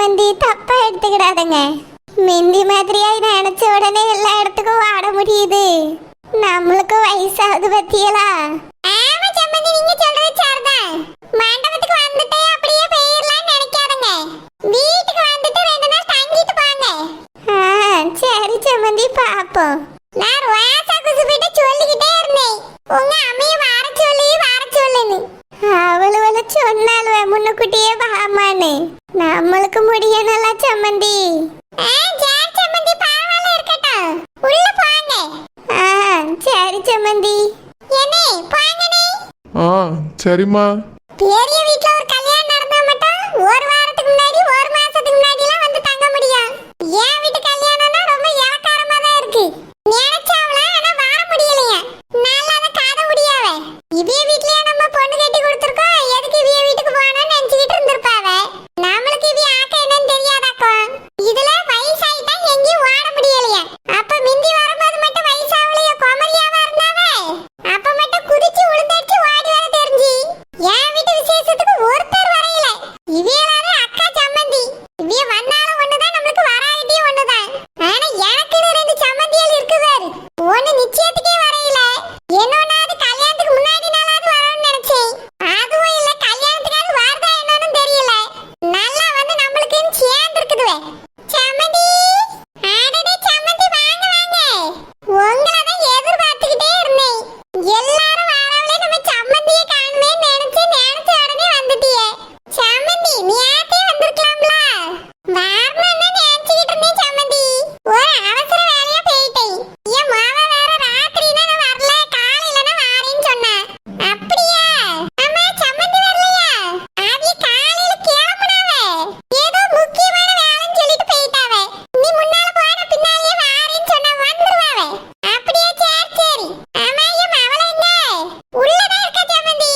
சம்மந்தி, தப்பா எடுத்துக்கிடாதங்க. மிந்தி மாதிரியா நினைச்ச உடனே எல்லா இடத்துக்கும் ஆட முடியுது. நம்மளுக்கு வயசாகுது பத்தியலா. ஆமா சம்மந்தி, நீங்க சொல்றது சரிதான். மண்டபத்துக்கு வந்துட்டே அப்படியே போயிடலாம்னு நினைக்காதங்க. வீட்டுக்கு வந்துட்டு 2 நாள் தங்கிட்டு போங்க. சரி சம்மந்தி, பாப்போம். நான் ரோசா குசுபிட்ட சொல்லிக்கிட்டே இருந்தேன், உங்க அம்மைய வர சொல்லுன்னு. அவளுவள சொன்னாலுவ முன்னுக்குட்டியே வாமான்னு. நம்மளுக்கு முடியணும்ல சம்மந்தி. சரி சம்மந்தி, பரவாயில்ல இருக்கட்டும். உள்ள போங்க. சரி சம்மந்தி. என்னே போங்கனே. சரிம்மா. பெரிய வீட்ல ஒரு கல்யாணம் நடந்தா மட்டும் ஒரு வாரத்துக்கு முன்னாடி, ஒரு மாசத்துக்கு முன்னாடி எல்லாம் வந்து தங்க முடியும். என் வீட்டு கல்யாணம்னா ரொம்ப இலக்காரமா தான் இருக்கு. நினைச்சாவல, ஆனா வர முடியலையா. நல்லா தான் காத முடியாவ. இவிய வீட்லயே நம்ம பொண்ணு கட்டி கொடுத்துருக்கோம், எதுக்கு இவிய வீட்டுக்கு போகணும்னு நினைச்சுக்கிட்டு இருந்திருப்பாவ. நம்மளுக்கு இவிய ஆக்க என்னன்னு தெரியாதாக்கோ. இதுல வயசாயிட்டா எங்கேயும் ஓட முடியலையா. அப்ப மிந்தி வரும்போது மட்டும் வயசாவலையோ, குமரியாவா இருந்தாவ. அப்ப மட்டும் குதிச்சு உளுந்தடிச்சு ஓடி வர தெரிஞ்சு என் வீட்டு விசேஷத்துக்கு ஒருத்தர் வரையில. இவியலாரு அக்கா சம்மந்தி. இவிய வந்தாலும் ஒண்ணுதான், நம்மளுக்கு வராட்டியும் ஒண்ணுதான். ஆனா எனக்குன்னு 2 சம்மந்திகள் இருக்குவாரு. ஒண்ணு நிச்சயத்துக்கே வரையில, என்னொன்னாவது கல்யாணத்துக்கு முன்னாடி நாளாவது வரணும்னு நினைச்சேன். அதுவும் இல்ல, கல்யாணத்துக்காவது வருதா என்னன்னு தெரியல. நல்லா வந்து நம்மளுக்குன்னு சேர்ந்து இருக்குதுவே. சம்மந்தி, ஆடடே சம்மந்தி, வாங்க வாங்க. உங்களை தான் எதிர்பார்த்துக்கிட்டே இருந்தேன். எல்லாரும் வரவளே நம்ம சம்மந்தியை காணுமேன்னு நினைச்ச உடனே வந்துட்டியே. சம்மந்தி, நேத்தே வந்திருக்கலாம்ல. வரணும்னு நினைச்சுக்கிட்டு இருந்தேன் சம்மந்தி. ஒரு அவசர வேலையா போயிட்டேன். என் மாவ வேற ராத்திரினா நான் வரல, காலையில நான் வாரேன்னு சொன்னா. அப்படியா? அம்மா சம்மந்தி வரலையா? அவிய காலையில கிளம்புனாவே. ஏதோ முக்கியமான வேலைன்னு சொல்லிட்டு போயிட்டாவே. நீ முன்னால போன பின்னாலே வாரேன்னு சொன்னா வந்துருவாவே. அப்படியே சரி சரி. ஆமா, என் மவள எங்க? உள்ளதான் இருக்கா சம்மந்தி.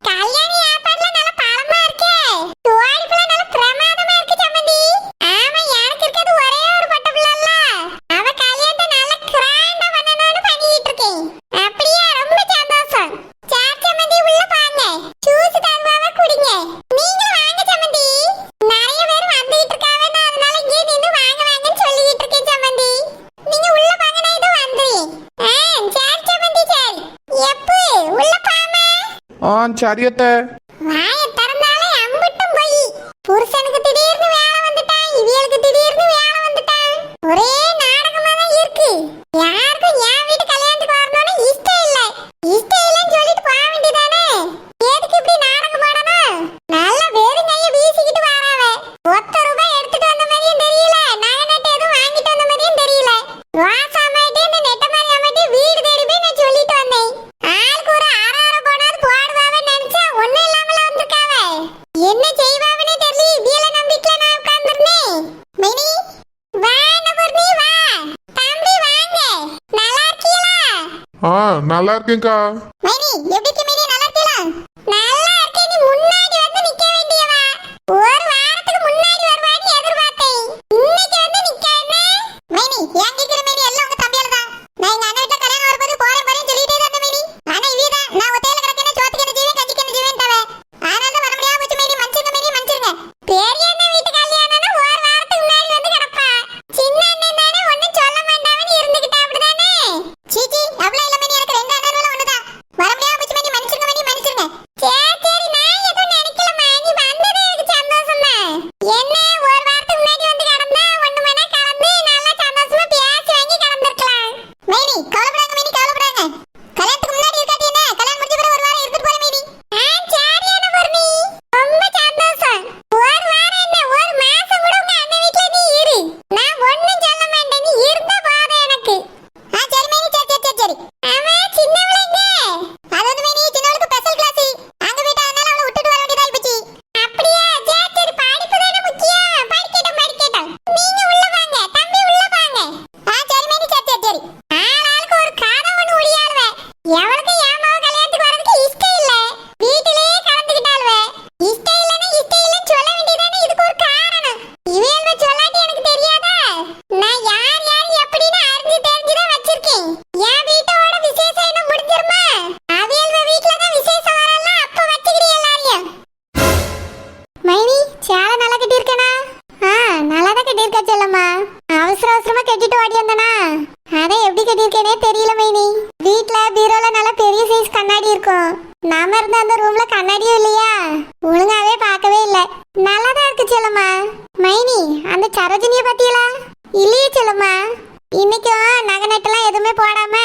கல்யாண ஏற்பாடுல நல்ல பழமா இருக்கே. தோழிப்புல நல்ல பிரமாதமா இருக்கு சம்மந்தி. ஆமா, எனக்கு இருக்கிறது ஒரே ஒரு பொட்ட பிள்ளைல்ல. அவ கல்யாணத்தை நல்ல கிராண்டா பண்ணணும்னு பண்ணிட்டு இருக்கேன். அப்படியே ரொம்ப சந்தோஷம். சரி சம்மந்தி, உள்ள வாங்க. ஜூஸ் தருவாவ, குடிங்க. நீங்க வாங்க சம்மந்தி. நிறைய பேர் வந்துகிட்டு இருக்காவன்னு அதனால இங்கே நின்னு வாங்க வாங்கன்னு சொல்லிட்டு இருக்கேன் சம்மந்தி. நீங்க உள்ள வாங்க, நான் இதோ வந்துறேன். சரி சம்மந்தி, சரி. எப்போ உள்ள பாமா? சரியத்த. வாய திறந்தாலே அம்பிட்டும் போய். புருஷனுக்கு திடீர்னு வேலை வந்துட்டான், இவியலுக்கு திடீர்னு வேலை வந்துட்டான். ஒரே நாடகமா தான் இருக்கு. யாருக்கும் என் வீட்டு கல்யாணத்துக்கு வரணும்னு இஷ்டம் இல்ல. இஷ்டம் இல்லைன்னு சொல்லிட்டு போக வேண்டியதானே. எதுக்கு இப்படி நாடகம் போடணும்? நல்ல வெறும் கையை வீசிக்கிட்டு வராவ. ₹1 எடுத்துட்டு வந்த மாதிரியும் தெரியல, நகை நட்டு எதுவும் வாங்கிட்டு வந்த மாதிரியும் தெரியல. ரோசா அம்மாட்டே இந்த நெட்ட மாதிரி அம்மாட்டே வீடு தேடி போய் நான் சொல்லிட்டு வந்தேன். ஆளுக்கு ஒரு அரை போனாது போடுவாவன்னு நினைச்சா ஒண்ணும் இல்லாமல வந்திருக்காவ. என்ன செய்வாவனே தெரியல. இவியல நம்பிக்கல நான் உட்கார்ந்திருந்தேன். மினி வா, நபர்னி வா. தம்பி வாங்க. நல்லா இருக்கீங்களா? நல்லா இருக்கேன்க்கா. மினி எப்படி இருக்க? மினி நல்லா இருக்கீங்களா? நல்லா இருக்கேன். நீ முன்னாடி வந்து நிக்க வேண்டியவா. ஒரு வாரத்துக்கு முன்னாடி வருவான்னு எதிர்பார்த்தேன். இன்னைக்கு வந்து நிக்கானே. மினி ஏன் கேக்குற? மினி எல்லாம் உங்க தம்பியால தான். நான் எங்க அண்ணன் வீட்டுல கல்யாணம் வரும்போது போறேன்னு சொல்லிட்டே இருந்தேன் மினி. ஆனா இவதான் நான் ஒத்தையில கிடக்கேன்னு சோத்துக்கு என்ன செய்வேன், கஞ்சிக்கு என்ன செய்வேன் தவ. அதனால தான் வர முடியாம போச்சு மினி. மன்னிச்சிருங்க. பெரிய அண்ணன் வீட்டு கல்யாணம்னா ஒரு வாரத்துக்கு முன்னாடி வந்து கிடப்பா. சின்ன அண்ணன் தானே ஒண்ணும் சொல்ல மாட்டாவன்னு இருந்துகிட்டா அப்படிதானே. சீச்சி, அவ்வளவு இல்ல மினி. எனக்கு 2 அண்ணன்களும் ஒண்ணுதான். செல்லம்மா. அவசர அவசரமா கட்டிட்டு ஓடி வந்தனா, அதான் எப்படி கட்டியிருக்கேனே தெரியல மைனி. வீட்ல பீரோல நல்ல பெரிய சைஸ் கண்ணாடி இருக்கும். நாம இருந்த அந்த ரூம்ல கண்ணாடியும் இல்லையா, ஒழுங்காவே பார்க்கவே இல்ல. நல்லாதான் இருக்கு செல்லம்மா. மைனி, அந்த சரோஜினிய பாத்தீங்களா? இல்லையே செல்லம்மா. இன்னைக்கும் நகை நட்டுலாம் எதுவுமே போடாம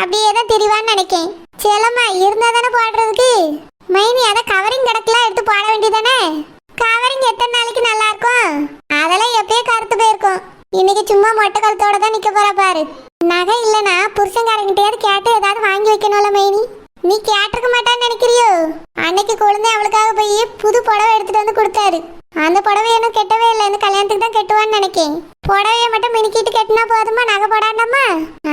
அப்படியே தான் தெரிவான்னு நினைக்கேன். செல்லம்மா, இருந்தா தானே போடுறதுக்கு. மைனி, அத கவரிங் கிடக்கலாம் எடுத்து போட வேண்டியதானே. கவரிங் எத்தனை நாளைக்கு நல்லா இருக்கும்? அதெல்லாம் எப்பயே கருத்து போயிருக்கும். இன்னைக்கு சும்மா மொட்டை கழுத்தோட தான் நிக்க போற பாரு. நகை இல்லனா புருஷன்காரங்கிட்டயாவது கேட்டு ஏதாவது வாங்கி வைக்கணும்ல மைனி. நீ கேட்டிருக்க மாட்டான்னு நினைக்கிறியோ? அன்னைக்கு குழந்தை அவளுக்காக போய் புது புடவை எடுத்துட்டு வந்து கொடுத்தாரு. அந்த புடவை இன்னும் கெட்டவே இல்லை. இந்த கல்யாணத்துக்கு தான் கெட்டுவான்னு நினைக்கேன். புடவைய மட்டும் மினிக்கிட்டு கெட்டினா போதுமா, நகை போடாண்டாமா?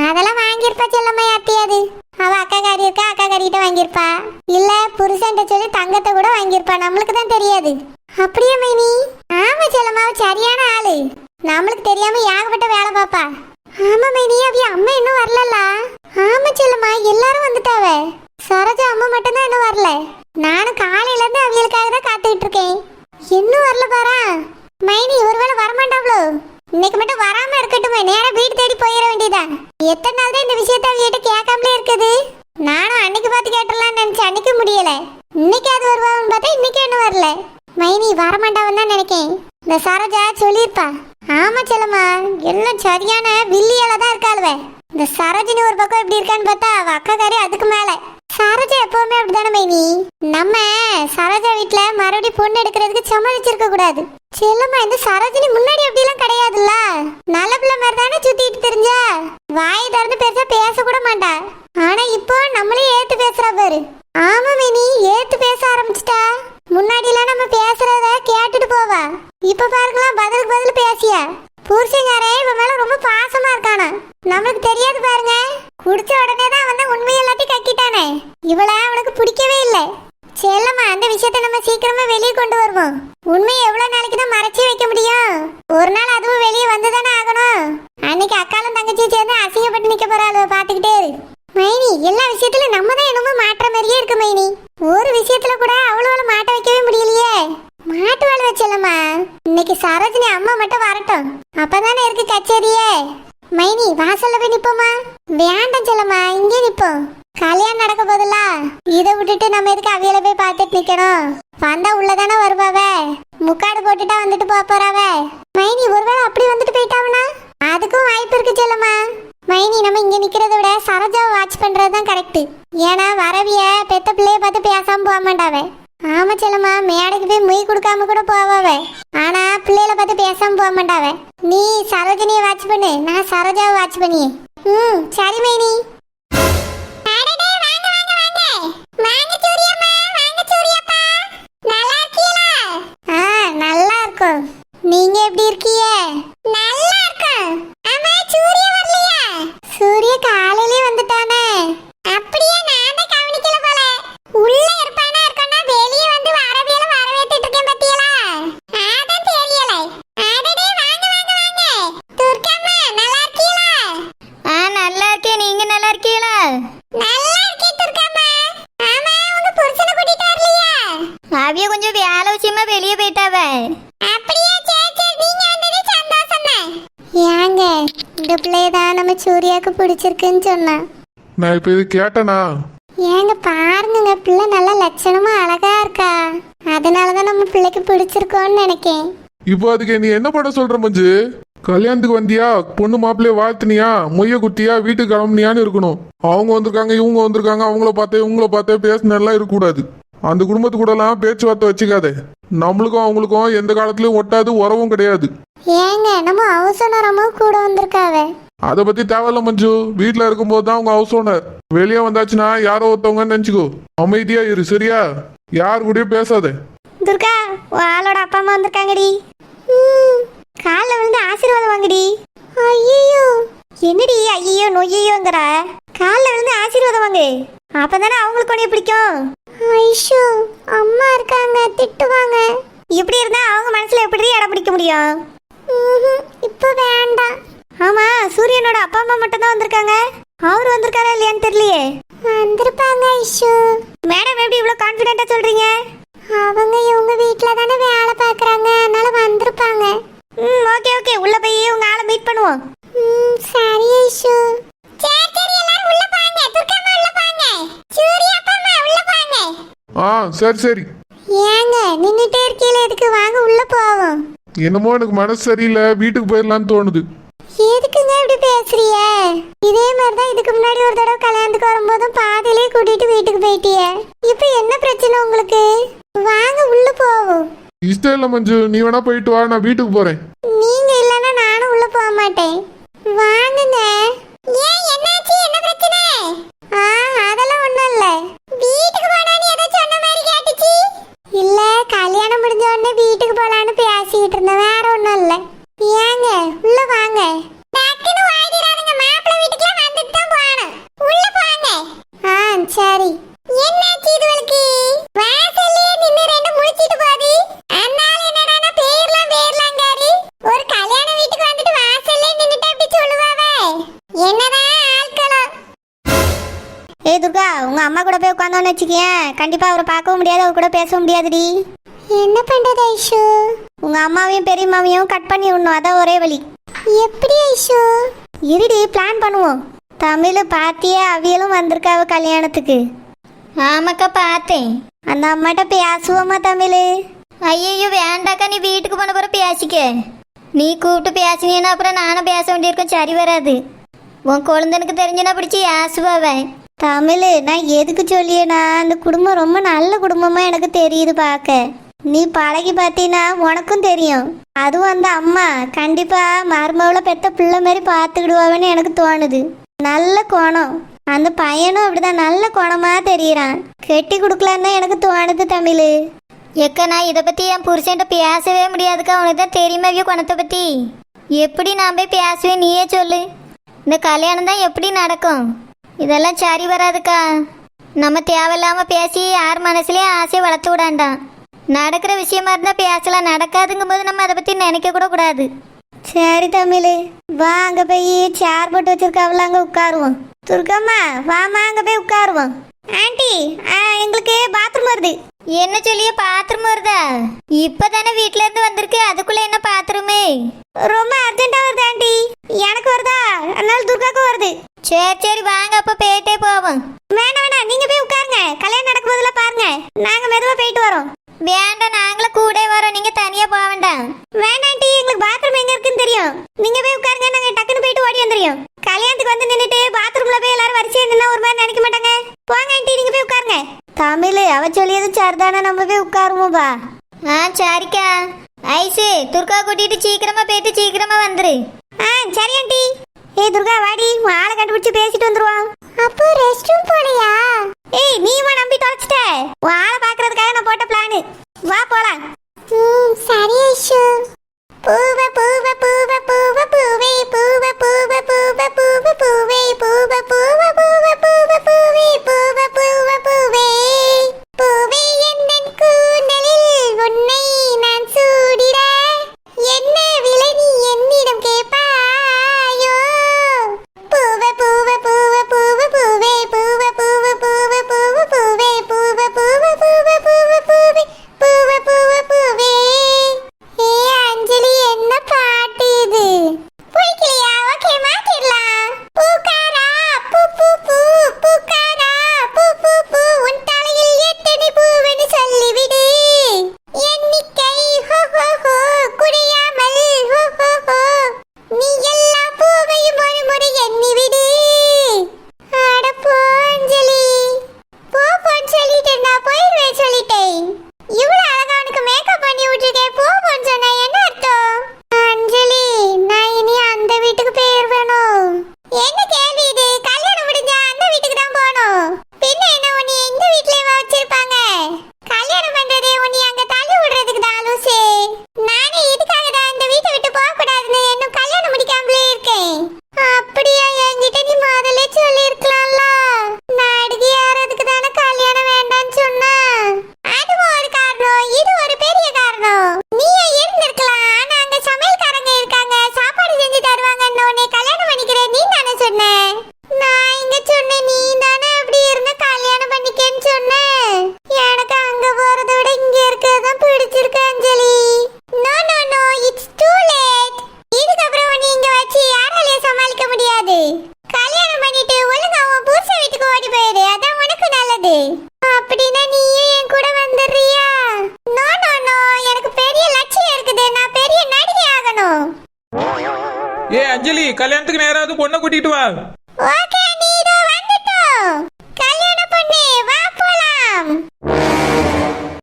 அதெல்லாம் வாங்கியிருப்பா செல்லம்மா யாத்தியாது. அவ அக்காக்காரி இருக்கா, அக்காக்காரிட்ட வாங்கியிருப்பா. இல்ல புருஷன்ட்ட சொல்லி தங்கத்தை கூட வாங்கியிருப்பா. நம்மளுக்கு தான் தெரியாது. அப்படியே மைனி? ஆமா செல்லம்மா, சரியான ஆளு. நம்மளுக்கு தெரியாம ஏகப்பட்ட வேலை பாப்பா. ஆமா மைனி, அவிய அம்மா இன்னும் வரலல்ல? ஆமா செல்லம்மா, எல்லாரும் வந்துட்டாவ. சரோஜா அம்மா மட்டும்தான் இன்னும் வரல. நானும் காலையில இருந்து அவியலுக்காக தான் காத்துக்கிட்டு இருக்கேன். இன்னும் வரல பாரா. மைனி, ஒருவேளை வரமாட்டாவளோ? இன்னைக்கு மட்டும் வராம இருக்கட்டுமே, நேரா வீடு தேடி போயிட வேண்டியதான். எத்தனை நாள் தான் இந்த விஷயத்த அவியிட்ட கேட்காமலே இருக்குது. நானும் அன்னைக்கு பார்த்து கேட்டலாம்னு நினைச்சேன், அன்னைக்கு முடியல. இன்னைக்கு அது வருவான்னு பார்த்தா இன்னைக்கு இன்னும் வரல. மைனி வரமாட்டாவன்னு தான் நினைக்கேன். இந்த சரோஜா சொல்லியிருப்பா. ஆமா செல்லம்மா, எல்லாம் சரியான வில்லியால தான் இருக்காளுவே. இந்த சரோஜினி ஒரு பக்கம் எப்படி இருக்கான்னு பார்த்தா அவ அக்காக்காரி அதுக்கு மேல. சரோஜா எப்பவுமே அப்படிதானே மைனி. நம்ம சரோஜா வீட்டுல மறுபடியும் பொண்ணு எடுக்கிறதுக்கு சம்மதிச்சிருக்க கூடாது. செல்லம்மா, இந்த சரோஜினி முன்னாடி அப்படிலாம் கிடையாதுல்ல. நல்ல பிள்ளை மாதிரி தானே சுத்திட்டு தெரிஞ்சா. வாய் திறந்து பெருசா பேச கூட மாட்டா. ஆனா இப்போ நம்மளே ஏத்து பேசுறா பாரு. ஆமா மைனி, ஏத்து பேச ஆரம்பிச்சிட்டா. முன்னாடிலாம் நம்ம பேசுறத கேட்டுட்டு போவா. இப்ப பாருங்களா, பதிலுக்கு பதில் பேசியா. புருஷங்காரே இவன் மேல ரொம்ப பாசமா இருக்கானா. நம்மளுக்கு தெரியாது பாருங்க. குடிச்ச உடனே தான் வந்து உண்மையை எல்லாத்தையும் கக்கிட்டானே. இவள அவனுக்கு பிடிக்கவே இல்லை. செல்லம்மா, அந்த விஷயத்தை நம்ம சீக்கிரமா வெளியே கொண்டு வருவோம். உண்மையை எவ்வளவு நாளைக்கு தான் மறைச்சி வைக்க முடியும்? ஒரு நாள் அதுவும் வெளியே வந்துதானே ஆகணும். அன்னைக்கு அக்காலும் தங்கச்சியும் சேர்ந்து அசிங்கப்பட்டு நிக்க போறாளு, பாத்துக்கிட்டே இரு. மைனி, எல்லா விஷயத்திலும் நம்ம தான் என்னமோ மாற்ற மாதிரியே இருக்கு மைனி. ஒரு விஷயத்துல கூட அவ்வளவு மாட்ட வைக்கவே முடியலையே. மாட்டு வேலை வச்சலம்மா. இன்னைக்கு சரோஜினி அம்மா மட்டும் வரட்டும், அப்பதானே இருக்கு கச்சேரியே. மைனி, வாசல்ல போய் நிப்போமா? வேண்டாம் செல்லம்மா, இங்கே நிப்போம். கல்யாணம் நடக்க போதுல, இதை விட்டுட்டு நம்ம எதுக்கு அவியல போய் பார்த்துட்டு நிக்கணும்? வந்தா உள்ளதானே வருவாவே. முக்காடு போட்டுட்டா வந்துட்டு போறாவே. மைனி, ஒருவேளை அப்படி வந்துட்டு போயிட்டாவனா? அதுக்கும் வாய்ப்பு இருக்கு செல்லம்மா. மைனி, நம்ம இங்க நிக்கிறத விட சரோஜாவை வாட்ச் பண்றதுதான் கரெக்ட். ஏன்னா வரவிய பெத்த பிள்ளைய பார்த்து பேசாம போக மாட்டாவே. ஆமா செல்லம்மா, மேடைக்கு போய் மொய் கொடுக்காம கூட போவாவே. ஆனா பிள்ளைகளை பார்த்து பேசாம போக மாட்டாவே. நீ சரோஜினியை வாட்ச் பண்ணு, நான் சரோஜாவை வாட்ச் பண்ணி. சரி மைனி. நல்லா இருக்கும். நீங்க எப்படி இருக்கீங்க? நல்லா இருக்கும். ஆமா, சூரிய வரலையா? சூரிய காலையிலே வந்துட்டானே. அப்படியே நான் தான் கவனிக்கல போல. உள்ள இருப்பானா இருக்கனா, வெளியே வந்து வரவியல வரவேத்திட்டு இருக்கேன் பாத்தியலா? அதான் தெரியல. அடடே, வாங்க வாங்க வாங்க. துர்க்கம்மா, நல்லா இருக்கீங்களா? நல்லா இருக்கேன். நீங்க நல்லா இருக்கீங்களா? நல்லா இருக்கேன் துர்க்கம்மா. ஆமா, உங்க புருஷனை கூட்டிட்டு வரலையா? அவிய கொஞ்சம் வேலை விஷயமா வெளியே போயிட்டாவ. அப்படியே, சரி சரி, நீங்க வந்தது சந்தோஷம் தான். ஏங்க, இந்த பிள்ளைதான் நம்ம சூர்யாவுக்கு பிடிச்சிருக்குன்னு சொன்னா. நான் இப்போ இது கேட்டனா? ஏங்க பாருங்க, பிள்ளை நல்லா லட்சணமா அழகா இருக்கா. அதனாலதான் நம்ம பிள்ளைக்கு பிடிச்சிருக்கோன்னு நினைக்கேன். இப்போ அதுக்கு நீ என்ன பண்ண சொல்ற மஞ்சு? கல்யாணத்துக்கு வந்தியா, பொண்ணு மாப்பிள்ளைய வாழ்த்துனியா, மொய்ய குத்தியா, வீட்டுக்கு கிளம்புனியான்னு இருக்கணும். அவங்க வந்திருக்காங்க, இவங்க வந்திருக்காங்க, அவங்கள பார்த்தே இவங்கள பார்த்தே பேசினெல்லாம் இருக்கக்கூடாது. அந்த குடும்பத்து கூட எல்லாம் பேச்சுவார்த்தை வச்சுக்காதே. நம்மளுக்கும் அவங்களுக்கும் எந்த காலத்திலயும் ஒட்டாது, உறவும் கிடையாது. ஏங்க, நம்ம ஹவுஸ் ஓனரமா கூட வந்திருக்காவே. அதை பத்தி தேவையில்ல மஞ்சு. வீட்டுல இருக்கும்போது தான் அவங்க ஹவுஸ் ஓனர். வெளியே வந்தாச்சுன்னா யாரோ ஒருத்தவங்கன்னு நினைச்சுக்கோ. அமைதியா இரு, சரியா? யாரு கூடயும் பேசாதே. துர்கா, ஆளோட அப்பா அம்மா வந்திருக்காங்கடி. காலில் விழுந்து ஆசீர்வாதம் வாங்கடி. ஐயோ, என்னடி ஐயோ நொய்யோங்கிற? காலில் விழுந்து ஆசீர்வாதம் வாங்கு, அப்பதானே அவங்களுக்கு உன்னைய பிடிக்கும். ஐஷோ, அம்மா இருக்காங்க, திட்டுவாங்க. இப்படி இருந்தா அவங்க மனசுல எப்படி இடம் பிடிக்க முடியும்? இப்ப வேண்டாம். ஆமா, சூரியனோட அப்பா அம்மா மட்டும் தான் வந்திருக்காங்க. அவர் வந்திருக்காரா இல்லையான்னு தெரியலையே. வந்திருப்பாங்க ஐஷோ. மேடம், எப்படி இவ்வளவு கான்ஃபிடென்ட்டா சொல்றீங்க? அவங்க இவங்க வீட்ல தானே வேலை பார்க்கறாங்க, அதனால வந்திருப்பாங்க. ஓகே ஓகே, உள்ள போய் போவோம். சரி ஐஷு. சரி சரி எல்லாரும் உள்ள வாங்க. துர்கம்மா உள்ள வாங்க. சூர்யா அப்பா உள்ள வாங்க. ஆ சரி சரி. ஏங்க நின்னுட்டே இருக்கீல, எதுக்கு வாங்க உள்ள போவோம். என்னமோ எனக்கு மனசு சரியில்லை, வீட்டுக்கு போயிடலான்னு தோணுது. எதுக்குங்க இப்படி பேசுறிய? இதே மாதிரிதான் இதுக்கு முன்னாடி ஒரு தடவை கல்யாணத்துக்கு வரும்போதும் பாதியிலே கூட்டிட்டு வீட்டுக்கு போயிட்டிய. இப்ப என்ன பிரச்சனை உங்களுக்கு? வாங்க உள்ள போவோம். இஷ்டம் இல்லை மஞ்சு, நீ வேணா போயிட்டு வா, நான் வீட்டுக்கு போறேன். நீங்க இல்லன்னா நானும் உள்ள போக மாட்டேன். வாங்குங்க. ஏன் என்னாச்சு? என்ன பிரச்சனை? அதெல்லாம் ஒண்ணும் இல்ல. வீட்டுக்கு போனா நீ ஏதோ சொன்ன மாதிரி கேட்டுச்சு. இல்ல கல்யாணம் முடிஞ்ச உடனே வீட்டுக்கு போலான்னு பேசிட்டு இருந்தேன், வேற ஒண்ணும் இல்ல. ஏங்க உள்ள வாங்க. டக்குனு வாடிடாதீங்க, மாப்பிள்ளை வீட்டுக்குலாம் வந்துட்டு தான் போகணும். உள்ள போங்க. சரி. என்னாச்சு இதுவளுக்கு? வாசல்லையே நின்னு ரெண்டு முழிச்சிட்டு போகுது. அண்ணால என்னடானா பேர்லாங்காரு. ஒரு கல்யாண வீட்டுக்கு வந்துட்டு வாசல்லையே நின்னுட்டு அப்படி சொல்லுவாவே. என்னதான் ஆட்களோ. ஏய் துர்கா, உங்க அம்மா கூட போய் உட்காந்தோன்னு வச்சுக்கேன், கண்டிப்பா அவரை பார்க்கவும் முடியாது, அவர் கூட பேசவும் முடியாதுடி. என்ன பண்றது ஐஷு? உங்க அம்மாவையும் பெரியம்மாவையும் கட் பண்ணி விடணும், அதான் ஒரே வழி. எப்படி ஐஷு? இருடி, பிளான் பண்ணுவோம். தமிழ் பாத்தியே, அவியலும் வந்திருக்காவ கல்யாணத்துக்கு. ஆமாக்கா பார்த்தேன். அந்த அம்மாட்ட பேசுவோமா தமிழ்? ஐயோ வேண்டாக்கா, நீ வீட்டுக்கு போன பிறகு பேசிக்க. நீ கூப்பிட்டு பேசினீன்னா அப்புறம் நானும் பேச வேண்டியிருக்கோம், சரி வராது. உன் குழந்தனுக்கு தெரிஞ்சுனா பிடிச்சி ஆசுவாவேன். தமிழ், நான் எதுக்கு சொல்லியேனா, அந்த குடும்பம் ரொம்ப நல்ல குடும்பமா எனக்கு தெரியுது பார்க்க. நீ பழகி பார்த்தீன்னா உனக்கும் தெரியும். அதுவும் அந்த அம்மா கண்டிப்பா மருமவளை பெத்த பிள்ளை மாதிரி பார்த்துக்கிடுவாவேன்னு எனக்கு தோணுது. நல்ல குணம். அந்த பையனும் அப்படிதான் நல்ல குணமா தெரியறான். கெட்டி கொடுக்கலான்னு தான் எனக்கு தோணுது தமிழ். எக்கா, நான் இதை பத்தி என் புருஷன்ட்ட பேசவே முடியாதுக்கா. உனக்கு தான் தெரியுமா குணத்தை பத்தி? எப்படி நான் போய் பேசுவேன், நீயே சொல்லு. இந்த கல்யாணம் தான் எப்படி நடக்கும்? இதெல்லாம் சரி வராதுக்கா. நம்ம தேவையில்லாம பேசி யார் மனசுலயும் ஆசையை வளர்த்து விடாண்டாம். நடக்கிற விஷயமா இருந்தா பேசலாம், நடக்காதுங்கும் போது நம்ம அதை பத்தி நினைக்க கூட கூடாது. சரி தமிழ், வா அங்க போய் சேர் போட்டு வச்சிருக்காவில, அங்க உட்காருவோம். துர்கம்மா வாமா, அங்க போய் உட்காருவோம். ஆண்டி, எங்களுக்கு பாத்ரூம் வருது. என்ன சொல்லிய பாத்ரூம் வருதா? இப்பதானே வீட்ல இருந்து வந்திருக்கு, அதுக்குள்ள என்ன பாத்ரூமே? ரொம்ப அர்ஜென்ட்டா வருது ஆண்டி. எனக்கு வருதா? அதனால துர்காக்கும் வருது. சரி சரி வாங்க, அப்ப போயிட்டே போவோம். வேணாம், நீங்க போய் உட்காருங்க. கல்யாணம் நடக்கும் போதெல்லாம் பாருங்க, நாங்க மெதுவா போயிட்டு வரோம். வேண்டாம், நாங்களும் கூட வரோம், நீங்க தனியா போக வேண்டாம். வேண்டாம் ஆண்டி, எங்களுக்கு பாத்ரூம் எங்க இருக்குன்னு தெரியும். நீங்க போய் உட்காருங்க, நாங்க டக்குன்னு போயிட்டு ஓடி வந்துடும். கல்யாணத்துக்கு வந்து நின்னுட்டு பாத்ரூம்ல போய் எல்லாரும் வரிசையா நின்னா ஒரு மாதிரி நினைக்க மாட்டாங்க. போங்க ஆண்டி, நீங்க போய் உட்காருங்க. தமிழ், அவ சொல்லியது சரிதானே, நம்ம போய் உட்காருவோம்பா. சரிக்கா. ஐசு, துர்கா கூட்டிட்டு சீக்கிரமா போயிட்டு சீக்கிரமா வந்துரு. சரி ஆண்டி. ஏய் துர்கா, வாடி, ஆளை கண்டுபிடிச்சு பேசிட்டு வந்துருவோம். அப்போ ரெஸ்ட் ரூம் போலையா? ஏய், நீமா நம்பி தொலைச்சிட்ட. ஆளை பாக்குறதுக்காக நான் போட்ட பிளான். வா போலாம். சரி ஐஷு. பூவ பூவ பூவ பூவ பூவே பூவ பூவ பூவ பூவ பூவே பூவ பூவ பூவ பூவ பூவே பூவ பூவ பூவே பூவே எந்தன் கூந்தலில் உன்னை நான் சூடிட என்ன விலை நீ என்னிடம் கேட்பாயோ? பூவ பூவ பூவ பூவ பூவே பூவ பூவ பூவ பூவ பூவே பூவ பூவ பூவ பூவ பூவே பூவ பூவ பூவே. ஏ அஞ்சலி, என்ன பாட்டு இது? ஏ அஞ்சலி கல்யாணத்துக்கு நேராவது பொண்ணை கூட்டிட்டு வா ஓ